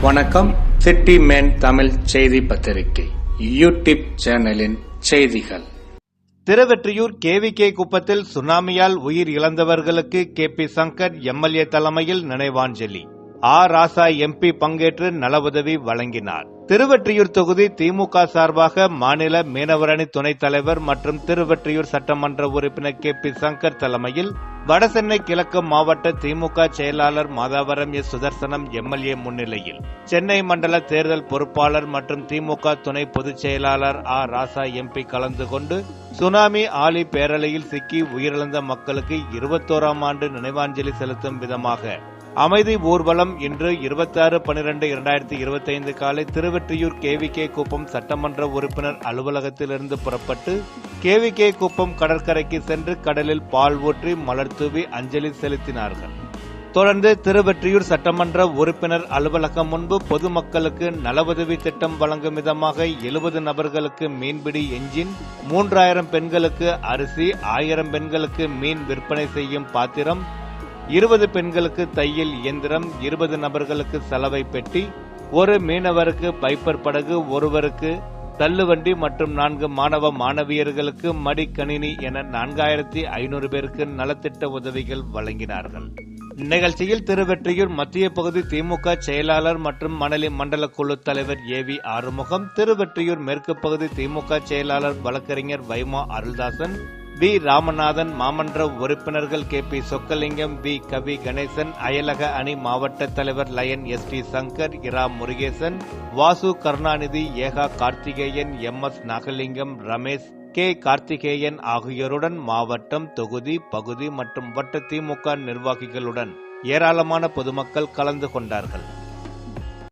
வணக்கம். City man Tamil செய்தி பத்திரிகை யூடியூப் சேனலின் செய்திகள். திருவெற்றியூர் KVK குப்பத்தில் சுனாமியால் உயிர் இழந்தவர்களுக்கு KP சங்கர் MLA தலைமையில் நினைவாஞ்சலி. ராசா MP பங்கேற்று நல உதவி வழங்கினார். திருவெற்றியூர் தொகுதி திமுக சார்பாக மாநில மீனவரணி துணைத் தலைவர் மற்றும் திருவெற்றியூர் சட்டமன்ற உறுப்பினர் KP சங்கர் தலைமையில் வடசென்னை கிழக்கு மாவட்ட திமுக செயலாளர் மாதாவரம் சுதர்சனம் MLA முன்னிலையில் சென்னை மண்டல தேர்தல் பொறுப்பாளர் மற்றும் திமுக துணை பொதுச் செயலாளர் ராசா MP கலந்து கொண்டு சுனாமி ஆழி பேரலையில் சிக்கி உயிரிழந்த மக்களுக்கு 21ஆம் ஆண்டு நினைவாஞ்சலி செலுத்தும் விதமாக அமைதி ஊர்வலம் இன்று 26/12/2025 காலை திருவெற்றியூர் KVK குப்பம் சட்டமன்ற உறுப்பினர் அலுவலகத்திலிருந்து புறப்பட்டு KVK குப்பம் கடற்கரைக்கு சென்று கடலில் பால் ஊற்றி மலர் தூவி அஞ்சலி செலுத்தினார்கள். தொடர்ந்து திருவெற்றியூர் சட்டமன்ற உறுப்பினர் அலுவலகம் முன்பு பொதுமக்களுக்கு நல உதவி திட்டம் வழங்கும் விதமாக 70 நபர்களுக்கு மீன்பிடி எஞ்சின், 3000 பெண்களுக்கு அரிசி, 1000 பெண்களுக்கு மீன் விற்பனை செய்யும் பாத்திரம், 20 பெண்களுக்கு தையல் இயந்திரம், 20 நபர்களுக்கு சலவை பெட்டி, ஒரு மீனவருக்கு பைப்பர் படகு, ஒருவருக்கு தள்ளுவண்டி மற்றும் 4 மாணவ மாணவியர்களுக்கு மடிக்கணினி என 4500 பேருக்கு நலத்திட்ட உதவிகள் வழங்கினார்கள். நிகழ்ச்சியில் திருவெற்றியூர் மத்திய பகுதி திமுக செயலாளர் மற்றும் மணலி மண்டல குழு தலைவர் AV ஆறுமுகம், திருவெற்றியூர் மேற்கு பகுதி திமுக செயலாளர் வழக்கறிஞர் வைமா அருள்தாசன், B ராமநாதன், மாமன்ற உறுப்பினர்கள் KP சொக்கலிங்கம், B கவி கணேசன், அயலக அணி மாவட்ட தலைவர் லயன் ST சங்கர், இரா முருகேசன், வாசு கருணாநிதி, ஏகா கார்த்திகேயன், MS நாகலிங்கம், ரமேஷ், K கார்த்திகேயன் ஆகியோருடன் மாவட்டம், தொகுதி, பகுதி மற்றும் வட்ட திமுக நிர்வாகிகளுடன் ஏராளமான பொதுமக்கள் கலந்து கொண்டார்கள்.